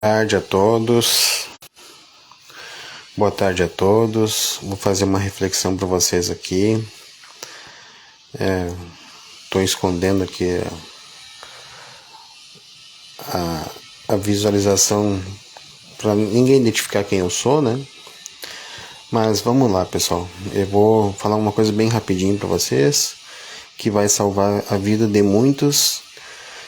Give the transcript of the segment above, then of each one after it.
Tarde a todos. Boa tarde a todos. Vou fazer uma reflexão para vocês aqui. Estou escondendo aqui a visualização para ninguém identificar quem eu sou, né? Mas vamos lá, pessoal. Eu vou falar uma coisa bem rapidinho para vocês que vai salvar a vida de muitos.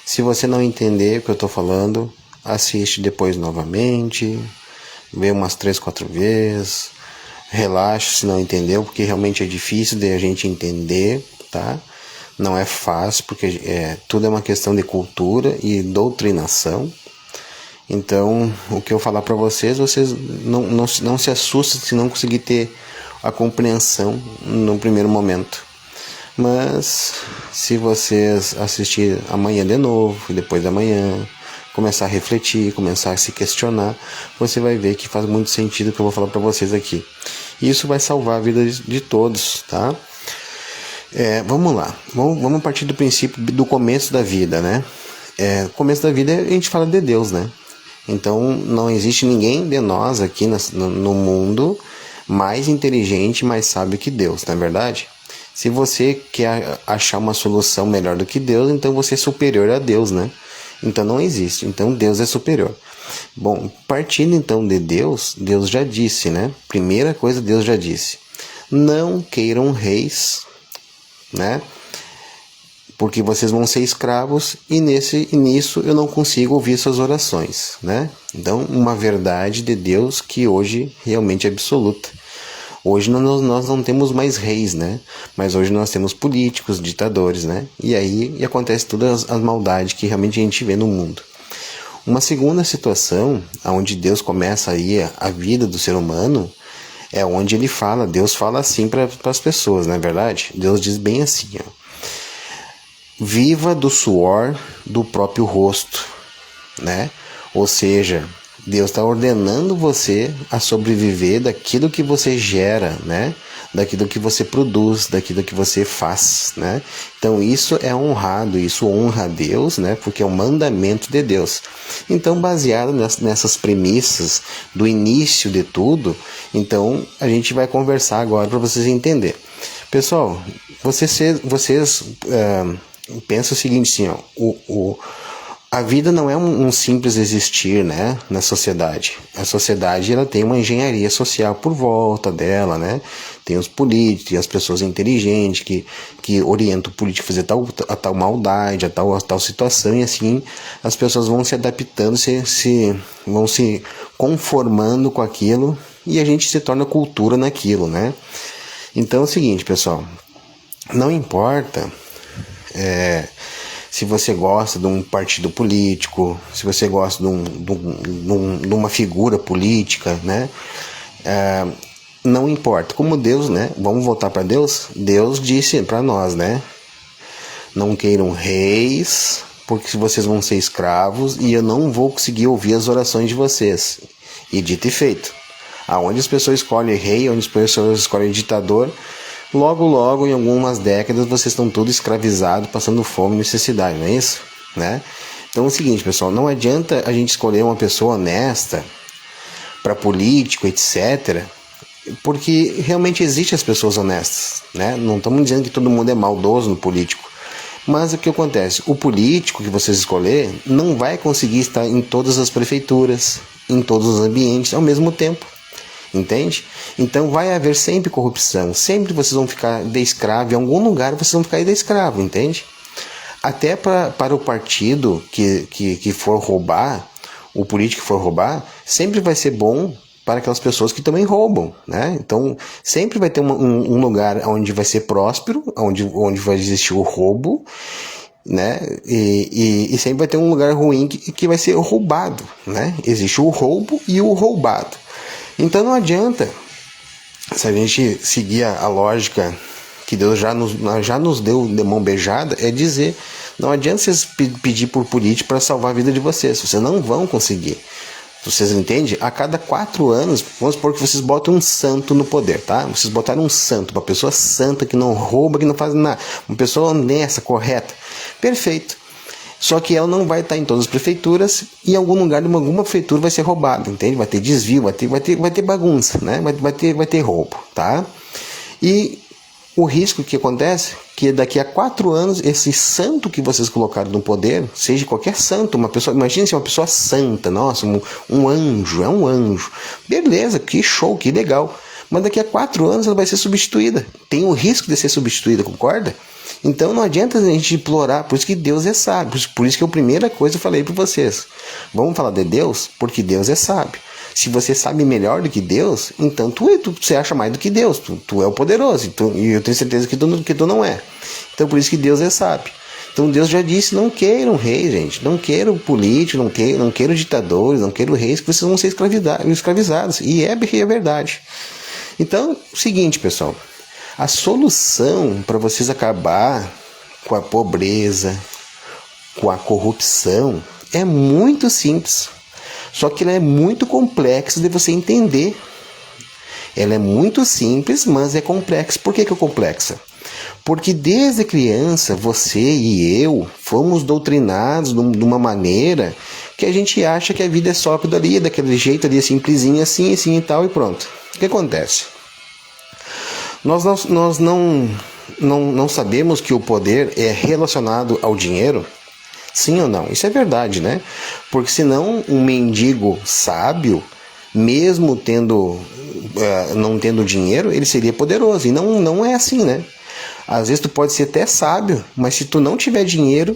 Se você não entender o que eu estou falando, assiste depois novamente, vê umas 3, 4 vezes, relaxa se não entendeu, porque realmente é difícil de a gente entender, tá? Não é fácil, porque tudo é uma questão de cultura e doutrinação. Então, o que eu falar para vocês não se assustem se não conseguir ter a compreensão no primeiro momento. Mas, se vocês assistir amanhã de novo, e depois da manhã, começar a refletir, começar a se questionar, você vai ver que faz muito sentido o que eu vou falar para vocês aqui. E isso vai salvar a vida de todos, tá? Vamos lá, vamos partir do princípio do começo da vida, né? Começo da vida a gente fala de Deus, né? Então não existe ninguém de nós aqui no mundo mais inteligente, mais sábio que Deus, não é verdade? Se você quer achar uma solução melhor do que Deus, então você é superior a Deus, né? Então não existe, então Deus é superior. Bom, partindo então de Deus, Deus já disse, né? Primeira coisa, Deus já disse: não queiram reis, né? Porque vocês vão ser escravos e nisso eu não consigo ouvir suas orações, né? Então, uma verdade de Deus que hoje realmente é absoluta. Hoje nós não temos mais reis, né? Mas hoje nós temos políticos, ditadores, né? E aí acontece todas as maldades que realmente a gente vê no mundo. Uma segunda situação, onde Deus começa aí a vida do ser humano, é onde Deus fala assim para as pessoas, não é verdade? Deus diz bem assim, ó: viva do suor do próprio rosto, né? Ou seja, Deus está ordenando você a sobreviver daquilo que você gera, né? Daquilo que você produz, daquilo que você faz, né? Então isso é honrado, isso honra a Deus, né? Porque é um mandamento de Deus. Então, baseado nessas premissas do início de tudo, então a gente vai conversar agora para vocês entenderem. Pessoal, vocês pensa o seguinte, assim, ó, a vida não é um simples existir, né, na sociedade. A sociedade, ela tem uma engenharia social por volta dela, né? Tem os políticos, as pessoas inteligentes que orientam o político a fazer a tal maldade, a tal situação, e assim as pessoas vão se adaptando, vão se conformando com aquilo, e a gente se torna cultura naquilo, né? Então é o seguinte, pessoal, não importa se você gosta de um partido político, se você gosta de uma figura política, né? Não importa. Como Deus, né? Vamos voltar para Deus? Deus disse para nós, né? Não queiram reis, porque vocês vão ser escravos e eu não vou conseguir ouvir as orações de vocês. E dito e feito. Aonde as pessoas escolhem rei, onde as pessoas escolhem ditador, logo, em algumas décadas, vocês estão todos escravizados, passando fome e necessidade, não é isso? Né? Então é o seguinte, pessoal, não adianta a gente escolher uma pessoa honesta para político, etc., porque realmente existem as pessoas honestas, né? Não estamos dizendo que todo mundo é maldoso no político, mas o que acontece? O político que vocês escolher não vai conseguir estar em todas as prefeituras, em todos os ambientes ao mesmo tempo. Entende? Então vai haver sempre corrupção. Sempre vocês vão ficar de escravo. Em algum lugar vocês vão ficar de escravo, entende? Até para o partido que for roubar, o político que for roubar, sempre vai ser bom para aquelas pessoas que também roubam, né? Então sempre vai ter um lugar onde vai ser próspero, onde vai existir o roubo, né? E sempre vai ter um lugar ruim que vai ser roubado, né? Existe o roubo e o roubado. Então não adianta, se a gente seguir a lógica que Deus já nos deu de mão beijada, é dizer, não adianta vocês pedir por político para salvar a vida de vocês não vão conseguir. Vocês entendem? A cada 4 anos, vamos supor que vocês botam um santo no poder, tá? Vocês botaram um santo, uma pessoa santa que não rouba, que não faz nada, uma pessoa honesta, correta. Perfeito. Só que ela não vai estar em todas as prefeituras e em algum lugar, em alguma prefeitura vai ser roubado, entende? Vai ter desvio, vai ter bagunça, né? Vai ter roubo, tá? E o risco que acontece que daqui a 4 anos, esse santo que vocês colocaram no poder, seja qualquer santo, uma pessoa, imagine se uma pessoa santa, nossa, um anjo, é um anjo. Beleza, que show, que legal. Mas daqui a 4 anos ela vai ser substituída. Tem o risco de ser substituída, concorda? Então não adianta a gente implorar, por isso que Deus é sábio. Por isso que a primeira coisa eu falei para vocês. Vamos falar de Deus? Porque Deus é sábio. Se você sabe melhor do que Deus, então tu se acha mais do que Deus. Tu é o poderoso. E eu tenho certeza que tu não é. Então por isso que Deus é sábio. Então Deus já disse, não queiram reis, gente. Não queiram políticos, não queiram ditadores, não queiram reis, que vocês vão ser escravizados. E é verdade. Então, seguinte, pessoal. A solução para vocês acabar com a pobreza, com a corrupção, é muito simples. Só que ela é muito complexa de você entender. Ela é muito simples, mas é complexa. Por que é complexa? Porque desde criança, você e eu fomos doutrinados de uma maneira que a gente acha que a vida é só aquilo ali, daquele jeito ali, simplesinho, assim e tal, e pronto. O que acontece? Nós não sabemos que o poder é relacionado ao dinheiro? Sim ou não? Isso é verdade, né? Porque senão um mendigo sábio, mesmo não tendo dinheiro, ele seria poderoso. E não é assim, né? Às vezes tu pode ser até sábio, mas se tu não tiver dinheiro,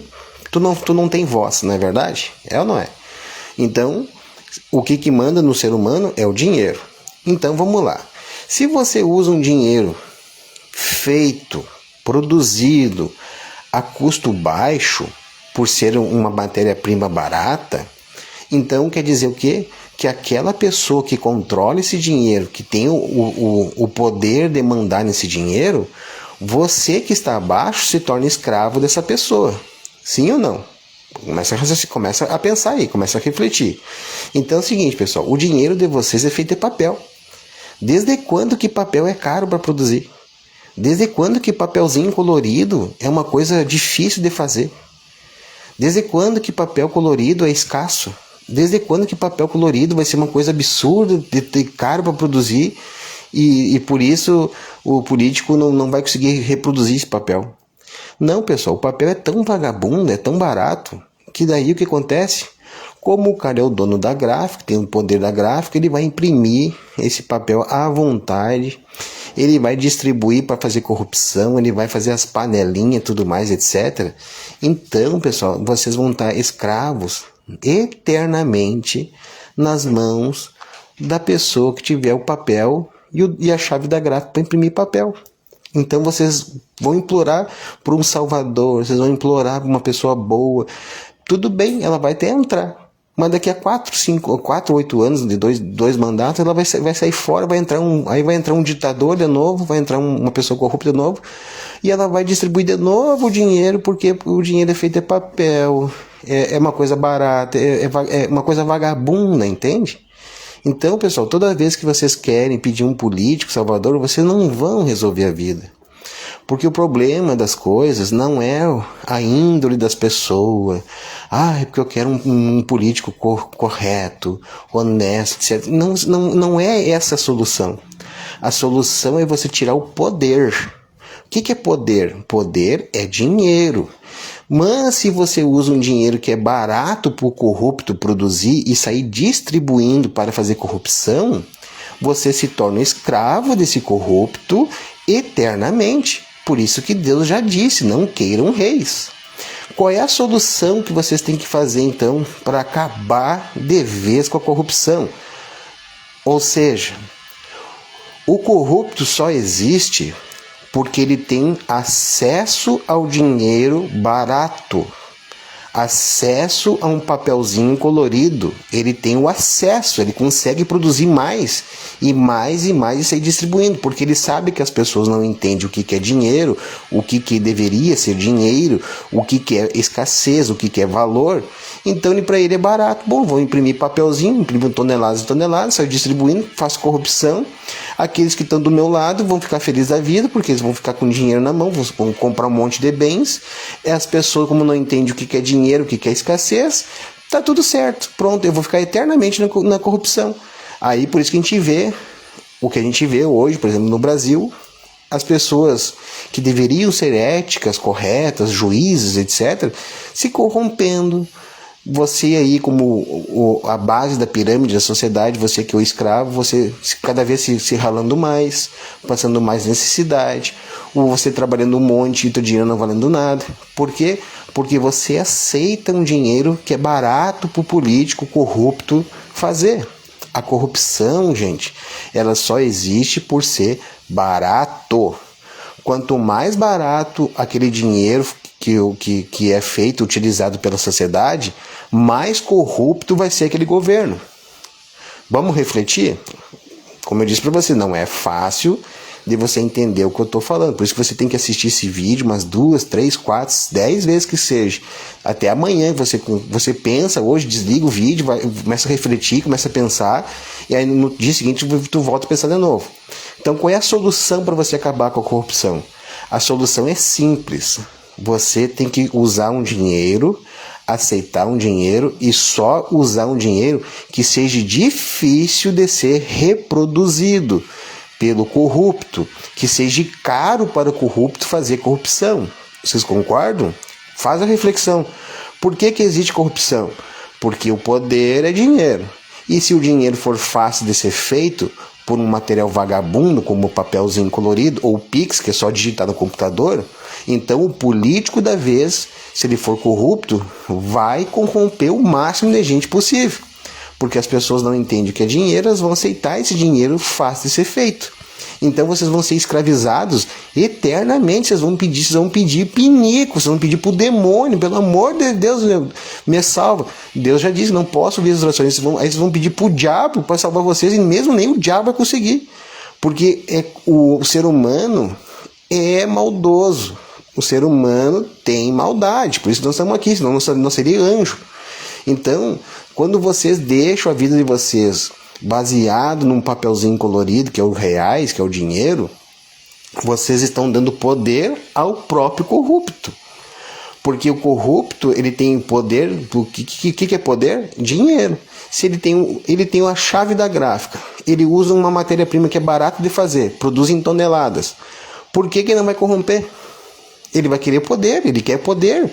tu não tem voz, não é verdade? É ou não é? Então, o que manda no ser humano é o dinheiro. Então, vamos lá. Se você usa um dinheiro feito, produzido a custo baixo, por ser uma matéria-prima barata, então quer dizer o quê? Que aquela pessoa que controla esse dinheiro, que tem o poder de mandar nesse dinheiro, você que está abaixo se torna escravo dessa pessoa. Sim ou não? Começa a pensar aí, começa a refletir. Então é o seguinte, pessoal, o dinheiro de vocês é feito de papel. Desde quando que papel é caro para produzir? Desde quando que papelzinho colorido é uma coisa difícil de fazer? Desde quando que papel colorido é escasso? Desde quando que papel colorido vai ser uma coisa absurda, de caro para produzir e por isso o político não vai conseguir reproduzir esse papel? Não, pessoal, o papel é tão vagabundo, é tão barato, que daí o que acontece? Como o cara é o dono da gráfica, tem o poder da gráfica, ele vai imprimir esse papel à vontade, ele vai distribuir para fazer corrupção, ele vai fazer as panelinhas e tudo mais, etc. Então, pessoal, vocês vão estar escravos eternamente nas mãos da pessoa que tiver o papel e a chave da gráfica para imprimir papel. Então vocês vão implorar por um salvador, vocês vão implorar por uma pessoa boa. Tudo bem, ela vai até entrar. Mas daqui a 4, 8 anos de dois mandatos, ela vai sair fora, aí vai entrar um ditador de novo, vai entrar uma pessoa corrupta de novo, e ela vai distribuir de novo o dinheiro, porque o dinheiro é feito de papel, é uma coisa barata, é uma coisa vagabunda, entende? Então, pessoal, toda vez que vocês querem pedir um político salvador, vocês não vão resolver a vida. Porque o problema das coisas não é a índole das pessoas. É porque eu quero um político correto, honesto, etc. Não é essa a solução. A solução é você tirar o poder. O que é poder? Poder é dinheiro. Mas se você usa um dinheiro que é barato para o corrupto produzir e sair distribuindo para fazer corrupção, você se torna escravo desse corrupto eternamente. Por isso que Deus já disse, não queiram reis. Qual é a solução que vocês têm que fazer, então, para acabar de vez com a corrupção? Ou seja, o corrupto só existe porque ele tem acesso ao dinheiro barato, acesso a um papelzinho colorido. Ele tem o acesso, ele consegue produzir mais e sair distribuindo, porque ele sabe que as pessoas não entendem o que é dinheiro, o que deveria ser dinheiro, o que é escassez, o que é valor. Então para ele é barato. Bom, vou imprimir papelzinho, imprimo toneladas e toneladas, saio distribuindo, faço corrupção. Aqueles que estão do meu lado vão ficar felizes da vida, porque eles vão ficar com dinheiro na mão, vão comprar um monte de bens. As pessoas, como não entendem o que é dinheiro, o que é escassez, tá tudo certo. Pronto, eu vou ficar eternamente na corrupção. Aí, por isso que a gente vê o que a gente vê hoje, por exemplo, no Brasil, as pessoas que deveriam ser éticas, corretas, juízes, etc., se corrompendo. Você aí, como a base da pirâmide da sociedade, você que é o escravo, você cada vez se ralando mais, passando mais necessidade, ou você trabalhando um monte e teu dinheiro não valendo nada. Por quê? Porque você aceita um dinheiro que é barato para o político corrupto fazer. A corrupção, gente, ela só existe por ser barato. Quanto mais barato aquele dinheiro que é feito, utilizado pela sociedade, mais corrupto vai ser aquele governo. Vamos refletir? Como eu disse para você, não é fácil de você entender o que eu estou falando. Por isso que você tem que assistir esse vídeo umas 2, 3, 4, 10 vezes que seja. Até amanhã você pensa, hoje desliga o vídeo, começa a refletir, começa a pensar, e aí no dia seguinte tu volta a pensar de novo. Então qual é a solução para você acabar com a corrupção? A solução é simples. Você tem que usar um dinheiro, aceitar um dinheiro e só usar um dinheiro que seja difícil de ser reproduzido pelo corrupto, que seja caro para o corrupto fazer corrupção. Vocês concordam? Faz a reflexão. Por que existe corrupção? Porque o poder é dinheiro. E se o dinheiro for fácil de ser feito por um material vagabundo, como papelzinho colorido, ou Pix, que é só digitar no computador, então o político da vez, se ele for corrupto, vai corromper o máximo de gente possível. Porque as pessoas não entendem o que é dinheiro, elas vão aceitar esse dinheiro fácil de ser feito. Então vocês vão ser escravizados eternamente, vocês vão pedir pinico, vocês vão pedir pro demônio, pelo amor de Deus, me salva. Deus já disse, não posso ouvir as orações, aí vocês vão pedir pro diabo para salvar vocês, e mesmo nem o diabo vai conseguir. Porque o ser humano é maldoso, o ser humano tem maldade, por isso nós estamos aqui, senão não seria anjo. Então, quando vocês deixam a vida de vocês baseado num papelzinho colorido, que é o reais, que é o dinheiro, vocês estão dando poder ao próprio corrupto. Porque o corrupto, ele tem poder, o que é poder? Dinheiro. Se ele tem a chave da gráfica, ele usa uma matéria-prima que é barata de fazer, produz em toneladas. Por que ele não vai corromper? Ele vai querer poder, ele quer poder.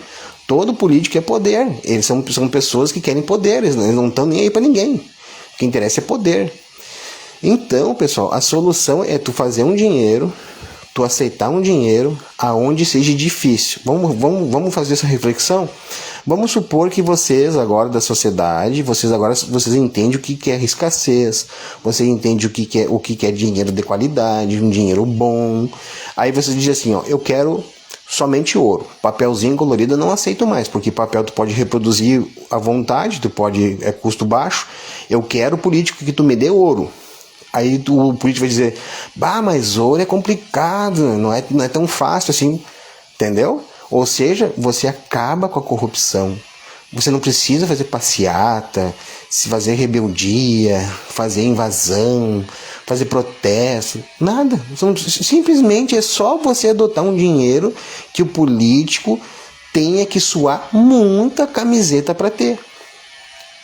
Todo político quer poder. Eles são pessoas que querem poder, eles não estão nem aí para ninguém. O que interessa é poder. Então, pessoal, a solução é tu fazer um dinheiro, tu aceitar um dinheiro aonde seja difícil. Vamos fazer essa reflexão? Vamos supor que vocês agora da sociedade, vocês entendem o que é escassez, você entende o que é dinheiro de qualidade, um dinheiro bom. Aí vocês dizem assim, ó, eu quero somente ouro. Papelzinho colorido eu não aceito mais, porque papel tu pode reproduzir à vontade, é custo baixo. Eu quero político que tu me dê ouro. Aí o político vai dizer, mas ouro é complicado, não é tão fácil assim, entendeu? Ou seja, você acaba com a corrupção. Você não precisa fazer passeata, fazer rebeldia, fazer invasão, fazer protesto, nada. Simplesmente é só você adotar um dinheiro que o político tenha que suar muita camiseta para ter.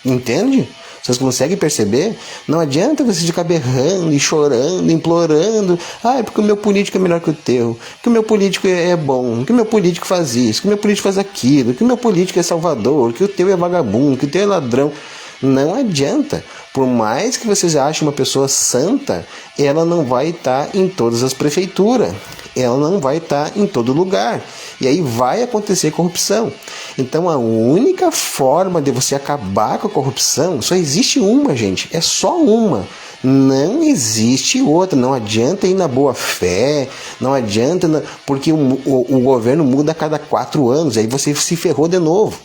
Entende? Vocês conseguem perceber? Não adianta você ficar berrando e chorando, implorando. É porque o meu político é melhor que o teu. Que o meu político é bom. Que o meu político faz isso. Que o meu político faz aquilo. Que o meu político é salvador. Que o teu é vagabundo. Que o teu é ladrão. Não adianta. Por mais que vocês achem uma pessoa santa, ela não vai estar em todas as prefeituras. Ela não vai estar em todo lugar. E aí vai acontecer corrupção. Então a única forma de você acabar com a corrupção, só existe uma, gente. É só uma. Não existe outra. Não adianta ir na boa fé. Não adianta, porque o governo muda a cada 4 anos. Aí você se ferrou de novo.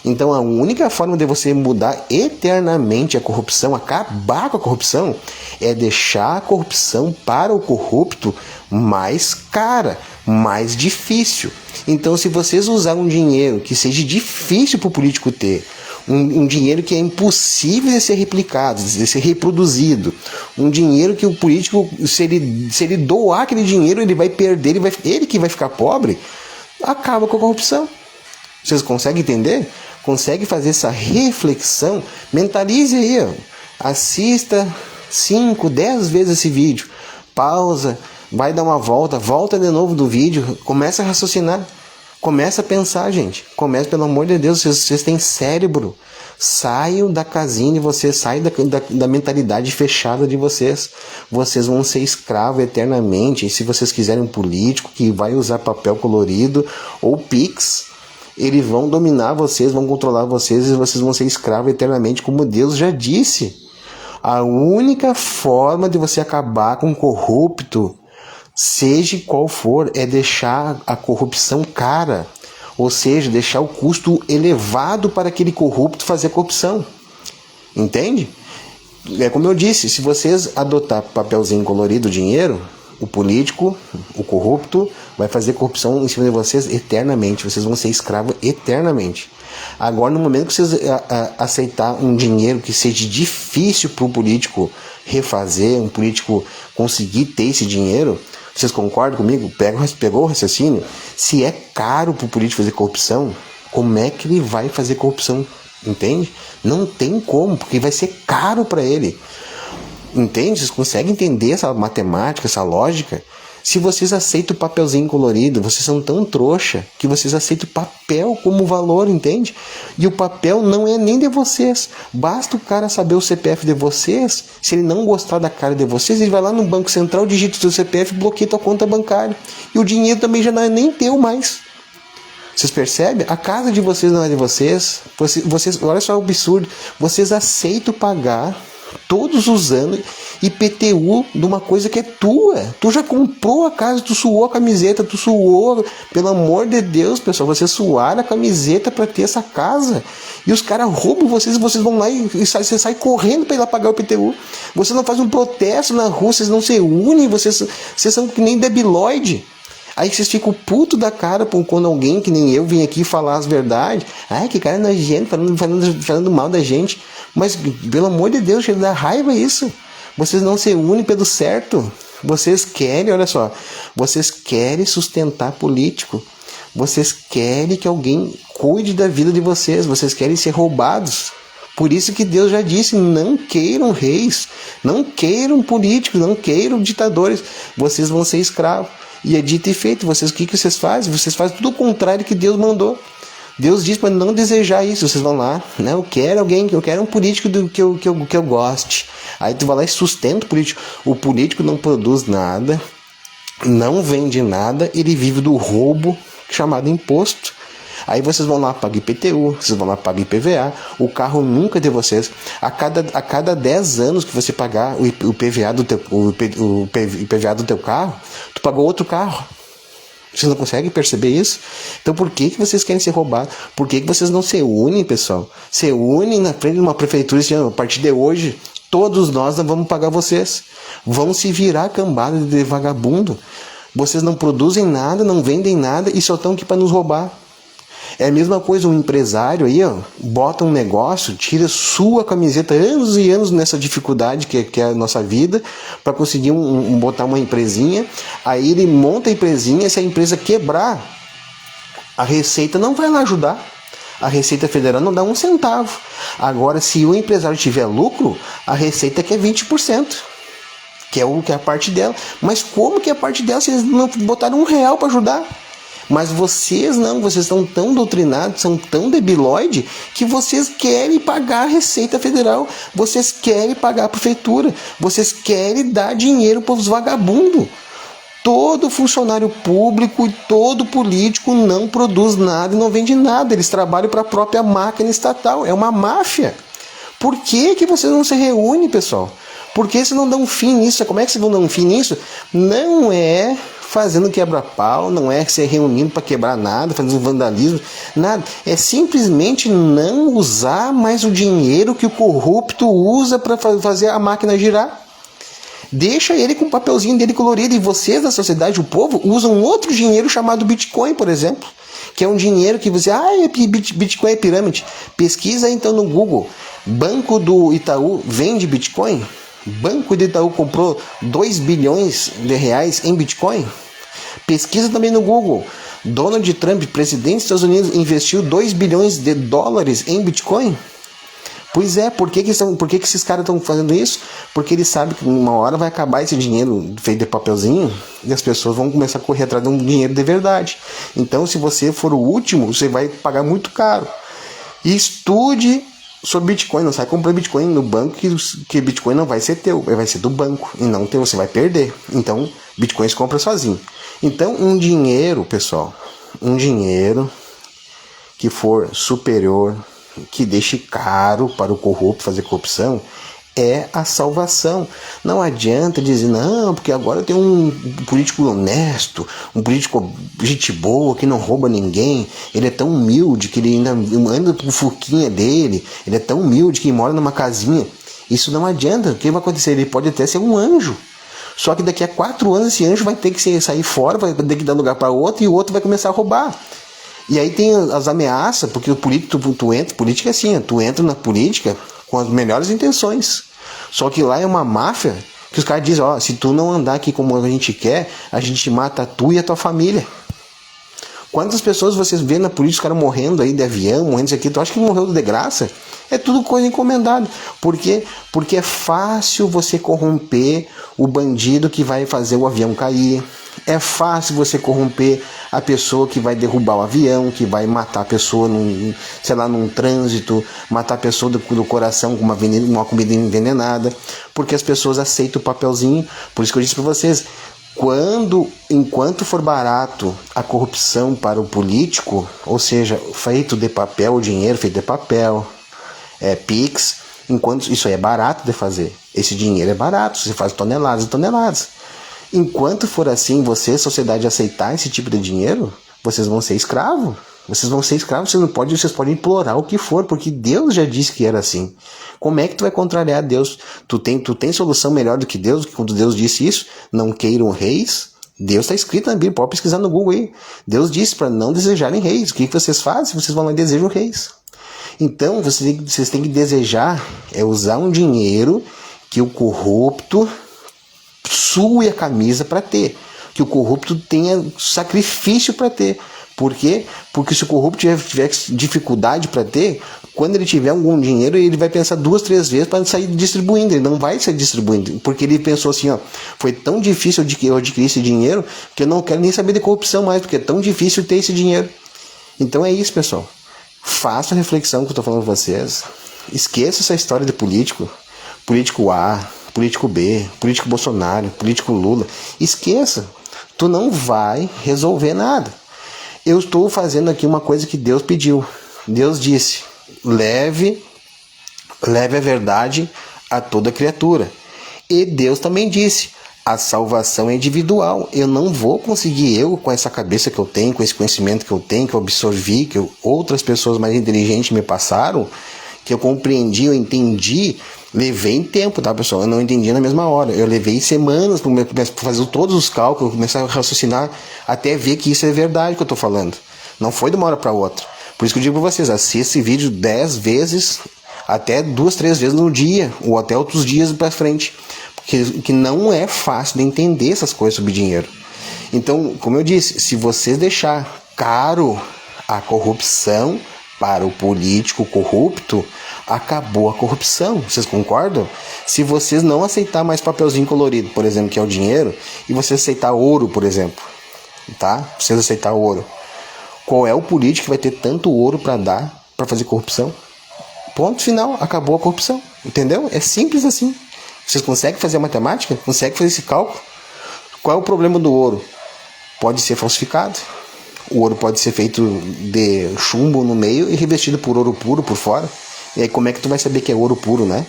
Então a única forma de você mudar eternamente a corrupção, acabar com a corrupção, é deixar a corrupção para o corrupto mais cara, mais difícil. Então se vocês usarem um dinheiro que seja difícil para o político ter, um dinheiro que é impossível de ser replicado, de ser reproduzido, um dinheiro que o político, se ele doar aquele dinheiro, ele vai perder, ele que vai ficar pobre, acaba com a corrupção. Vocês conseguem entender? Consegue fazer essa reflexão? Mentalize aí, ó. Assista 5, 10 vezes esse vídeo, pausa, vai dar uma volta de novo do vídeo, começa a raciocinar, começa a pensar, gente. Começa, pelo amor de Deus, vocês têm cérebro. Saiam da casinha de vocês, saiam da mentalidade fechada de vocês. Vocês vão ser escravos eternamente. E se vocês quiserem um político que vai usar papel colorido ou Pix, eles vão dominar vocês, vão controlar vocês e vocês vão ser escravos eternamente, como Deus já disse. A única forma de você acabar com o corrupto, seja qual for, é deixar a corrupção cara. Ou seja, deixar o custo elevado para aquele corrupto fazer corrupção. Entende? É como eu disse, se vocês adotar papelzinho colorido, dinheiro, o político, o corrupto, vai fazer corrupção em cima de vocês eternamente. Vocês vão ser escravos eternamente. Agora, no momento que vocês aceitar um dinheiro que seja difícil para o político refazer, um político conseguir ter esse dinheiro, vocês concordam comigo? Pegou o raciocínio? Se é caro para o político fazer corrupção, como é que ele vai fazer corrupção? Entende? Não tem como, porque vai ser caro para ele. Entende? Vocês conseguem entender essa matemática, essa lógica? Se vocês aceitam o papelzinho colorido, vocês são tão trouxa que vocês aceitam o papel como valor, entende? E o papel não é nem de vocês. Basta o cara saber o CPF de vocês. Se ele não gostar da cara de vocês, ele vai lá no Banco Central, digita o seu CPF e bloqueia a conta bancária. E o dinheiro também já não é nem teu mais. Vocês percebem? A casa de vocês não é de vocês. Vocês, olha só o absurdo. Vocês aceitam pagar todos os anos IPTU de uma coisa que é tua. Tu já comprou a casa, tu suou a camiseta, tu suou, pelo amor de Deus, pessoal, vocês suaram a camiseta para ter essa casa. E os caras roubam vocês e vocês vão lá e você sai correndo para ir lá pagar o IPTU. Vocês não fazem um protesto na rua, vocês não se unem, vocês são que nem debilóide. Aí vocês ficam puto da cara quando alguém, que nem eu, vem aqui falar as verdades. Ai, que cara nojento, falando mal da gente. Mas, pelo amor de Deus, dá raiva isso. Vocês não se unem pelo certo. Vocês querem, olha só, vocês querem sustentar político. Vocês querem que alguém cuide da vida de vocês. Vocês querem ser roubados. Por isso que Deus já disse, não queiram reis, não queiram políticos, não queiram ditadores. Vocês vão ser escravos. E é dito e feito. Vocês, o que vocês fazem? Vocês fazem tudo o contrário que Deus mandou. Deus diz para não desejar isso. Vocês vão lá, né? Eu quero um político que eu goste. Aí tu vai lá e sustenta o político. O político não produz nada, não vende nada, ele vive do roubo chamado imposto. Aí vocês vão lá, pagam IPTU, vocês vão lá, pagam IPVA, o carro nunca é de vocês. A cada 10 anos que você pagar o IPVA do teu carro, tu pagou outro carro. Vocês não conseguem perceber isso? Então por que vocês querem ser roubados? Por que vocês não se unem, pessoal? Se unem na frente de uma prefeitura e dizem, a partir de hoje, todos nós não vamos pagar vocês. Vão se virar cambada de vagabundo. Vocês não produzem nada, não vendem nada e só estão aqui para nos roubar. É a mesma coisa, um empresário aí, ó, bota um negócio, tira sua camiseta anos e anos nessa dificuldade que é a nossa vida, para conseguir botar uma empresinha, aí ele monta a empresinha, se a empresa quebrar, a Receita não vai lá ajudar. A Receita Federal não dá um centavo. Agora, se o empresário tiver lucro, a Receita quer 20%. Que é a parte dela. Mas como que é a parte dela se eles não botaram R$1 para ajudar? Mas vocês não, vocês são tão doutrinados, são tão debilóide, que vocês querem pagar a Receita Federal, vocês querem pagar a prefeitura, vocês querem dar dinheiro para os vagabundos. Todo funcionário público e todo político não produz nada e não vende nada, eles trabalham para a própria máquina estatal, é uma máfia. Por que vocês não se reúnem, pessoal? Por que vocês não dão um fim nisso? Como é que vocês vão dar um fim nisso? Não é fazendo quebra-pau, não é se reunindo para quebrar nada, fazendo vandalismo, nada. É simplesmente não usar mais o dinheiro que o corrupto usa para fazer a máquina girar. Deixa ele com o papelzinho dele colorido. E vocês da sociedade, o povo, usam outro dinheiro chamado Bitcoin, por exemplo, que é um dinheiro que você... Bitcoin é pirâmide. Pesquisa então no Google. Banco do Itaú vende Bitcoin? Banco do Itaú comprou 2 bilhões de reais em Bitcoin? Pesquisa também no Google. Donald Trump, presidente dos Estados Unidos, investiu 2 bilhões de dólares em Bitcoin? Pois é, por que esses caras estão fazendo isso? Porque eles sabem que uma hora vai acabar esse dinheiro feito de papelzinho e as pessoas vão começar a correr atrás de um dinheiro de verdade. Então, se você for o último, você vai pagar muito caro. E estude sobre Bitcoin, não sai comprar Bitcoin no banco, que Bitcoin não vai ser teu, vai ser do banco e não teu, você vai perder. Então, Bitcoin se compra sozinho. Então, um dinheiro, pessoal, um dinheiro que for superior, que deixe caro para o corrupto fazer corrupção, é a salvação. Não adianta dizer, não, porque agora tem um político honesto, um político gente boa, que não rouba ninguém, ele é tão humilde que ele ainda anda com furquinha dele, ele é tão humilde que mora numa casinha. Isso não adianta. O que vai acontecer? Ele pode até ser um anjo, só que daqui a 4 anos esse anjo vai ter que sair fora, vai ter que dar lugar para outro, e o outro vai começar a roubar. E aí tem as ameaças, porque o político, tu entra, política é assim, tu entra na política com as melhores intenções. Só que lá é uma máfia que os caras dizem, se tu não andar aqui como a gente quer, a gente mata tu e a tua família. Quantas pessoas vocês vê na política, os caras morrendo aí de avião, morrendo isso aqui, tu acha que morreu de graça? É tudo coisa encomendada. Por quê? Porque é fácil você corromper o bandido que vai fazer o avião cair. É fácil você corromper a pessoa que vai derrubar o avião, que vai matar a pessoa num trânsito, matar a pessoa do coração com uma comida envenenada, porque as pessoas aceitam o papelzinho. Por isso que eu disse para vocês, enquanto for barato a corrupção para o político, ou seja, feito de papel, o dinheiro feito de papel, Pix, enquanto isso aí é barato de fazer, esse dinheiro é barato, você faz toneladas e toneladas. Enquanto for assim, você, sociedade, aceitar esse tipo de dinheiro, vocês vão ser escravos. Vocês vão ser escravos, vocês podem implorar o que for, porque Deus já disse que era assim. Como é que tu vai contrariar Deus? Tu tem solução melhor do que Deus? Quando Deus disse isso, não queiram reis. Deus está escrito na Bíblia, pode pesquisar no Google aí. Deus disse para não desejarem reis. O que vocês fazem? Vocês vão lá e desejam reis. Então, vocês têm que desejar usar um dinheiro que o corrupto sue a camisa para ter, que o corrupto tenha sacrifício para ter. Por quê? Porque se o corrupto tiver dificuldade para ter, quando ele tiver algum dinheiro, ele vai pensar 2, 3 vezes para sair distribuindo. Ele não vai sair distribuindo, porque ele pensou assim, foi tão difícil eu adquirir esse dinheiro que eu não quero nem saber de corrupção mais, porque é tão difícil ter esse dinheiro. Então é isso, pessoal. Faça a reflexão que eu estou falando para vocês. Esqueça essa história de político A, político B, político Bolsonaro, político Lula. Esqueça. Tu não vai resolver nada. Eu estou fazendo aqui uma coisa que Deus pediu. Deus disse, leve a verdade a toda criatura. E Deus também disse, a salvação é individual. Eu não vou conseguir, com essa cabeça que eu tenho, com esse conhecimento que eu tenho, que eu absorvi, que outras pessoas mais inteligentes me passaram, que eu compreendi, eu entendi, levei tempo, tá, pessoal? Eu não entendi na mesma hora. Eu levei semanas para fazer todos os cálculos, começar a raciocinar, até ver que isso é verdade que eu tô falando. Não foi de uma hora para outra. Por isso que eu digo para vocês, assista esse vídeo 10 vezes, até 2, 3 vezes no dia, ou até outros dias para frente. Porque não é fácil de entender essas coisas sobre dinheiro. Então, como eu disse, se vocês deixar caro a corrupção para o político corrupto, acabou a corrupção. Vocês concordam? Se vocês não aceitar mais papelzinho colorido, por exemplo, que é o dinheiro, e você aceitar ouro, por exemplo, tá? Vocês aceitar ouro. Qual é o político que vai ter tanto ouro para dar para fazer corrupção? Ponto final, acabou a corrupção. Entendeu? É simples assim. Vocês conseguem fazer a matemática? Conseguem fazer esse cálculo? Qual é o problema do ouro? Pode ser falsificado. O ouro pode ser feito de chumbo no meio e revestido por ouro puro por fora. E aí como é que tu vai saber que é ouro puro, né?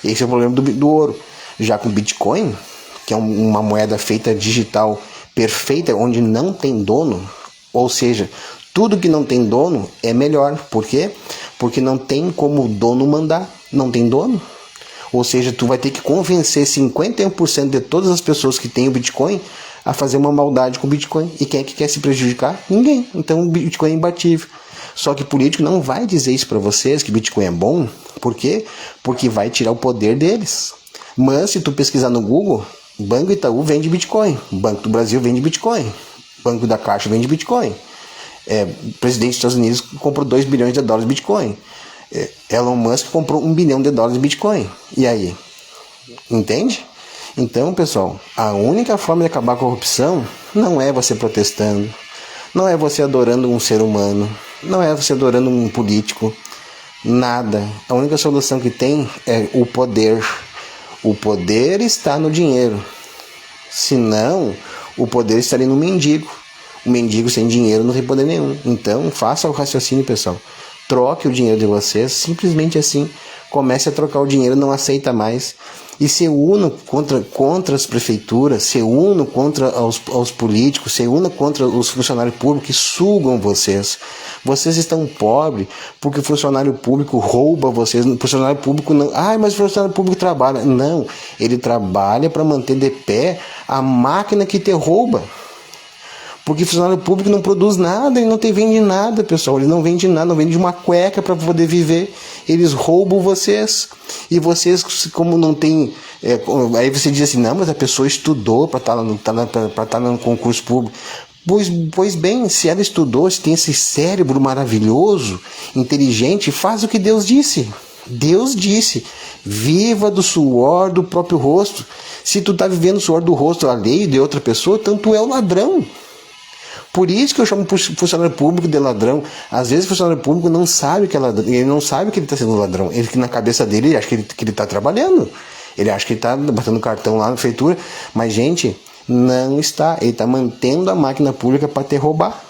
Esse é o problema do ouro. Já com Bitcoin, que é uma moeda feita digital perfeita, onde não tem dono, ou seja, tudo que não tem dono é melhor. Por quê? Porque não tem como o dono mandar. Não tem dono. Ou seja, tu vai ter que convencer 51% de todas as pessoas que têm o Bitcoin a fazer uma maldade com o Bitcoin. E quem é que quer se prejudicar? Ninguém. Então o Bitcoin é imbatível. Só que político não vai dizer isso para vocês, que Bitcoin é bom. Por quê? Porque vai tirar o poder deles. Mas se tu pesquisar no Google, Banco Itaú vende Bitcoin, Banco do Brasil vende Bitcoin, Banco da Caixa vende Bitcoin. O presidente dos Estados Unidos comprou 2 bilhões de dólares de Bitcoin. Elon Musk comprou 1 bilhão de dólares de Bitcoin. E aí? Entende? Então, pessoal, a única forma de acabar com a corrupção não é você protestando, não é você adorando um ser humano, não é você adorando um político, nada. A única solução que tem é o poder. O poder está no dinheiro. Senão, o poder estaria no mendigo. O mendigo sem dinheiro não tem poder nenhum. Então, faça o raciocínio, pessoal. Troque o dinheiro de vocês, simplesmente assim. Comece a trocar o dinheiro, não aceita mais. E se una contra as prefeituras, se una contra os políticos, se una contra os funcionários públicos que sugam vocês. Vocês estão pobres porque o funcionário público rouba vocês. O funcionário público não... mas o funcionário público trabalha. Não, ele trabalha para manter de pé a máquina que te rouba. Porque o funcionário público não produz nada, ele não te vende nada, pessoal. Ele não vende nada, não vende uma cueca para poder viver. Eles roubam vocês. E vocês, como não tem... aí você diz assim, não, mas a pessoa estudou para estar no concurso público. Pois bem, se ela estudou, se tem esse cérebro maravilhoso, inteligente, faz o que Deus disse. Deus disse, viva do suor do próprio rosto. Se tu está vivendo o suor do rosto alheio de outra pessoa, tanto é o ladrão. Por isso que eu chamo funcionário público de ladrão. Às vezes o funcionário público não sabe que é ladrão. Ele não sabe que ele está sendo ladrão. Ele, na cabeça dele, ele acha que ele está trabalhando. Ele acha que ele está batendo cartão lá na prefeitura. Mas, gente, não está. Ele está mantendo a máquina pública para te roubar.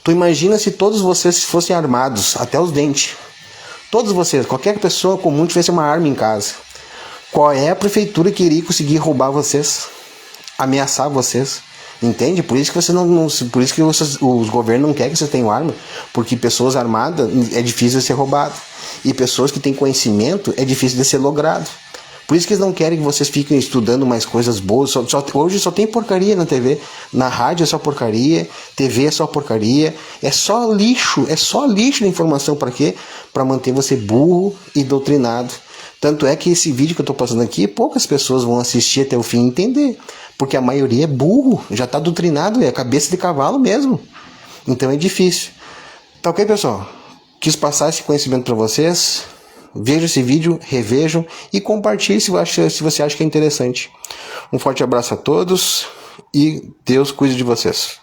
Tu imagina se todos vocês fossem armados até os dentes. Todos vocês, qualquer pessoa comum tivesse uma arma em casa. Qual é a prefeitura que iria conseguir roubar vocês? Ameaçar vocês? Entende? Por isso que por isso que os governos não querem que vocês tenham arma, porque pessoas armadas é difícil de ser roubado e pessoas que têm conhecimento é difícil de ser logrado. Por isso que eles não querem que vocês fiquem estudando mais coisas boas. Hoje só tem porcaria na TV, na rádio é só porcaria, TV é só porcaria, é só lixo de informação. Para quê? Para manter você burro e doutrinado. Tanto é que esse vídeo que eu estou passando aqui, poucas pessoas vão assistir até o fim e entender. Porque a maioria é burro, já está doutrinado, é cabeça de cavalo mesmo. Então é difícil. Tá ok, pessoal? Quis passar esse conhecimento para vocês. Vejam esse vídeo, revejam e compartilhem se você acha que é interessante. Um forte abraço a todos e Deus cuide de vocês.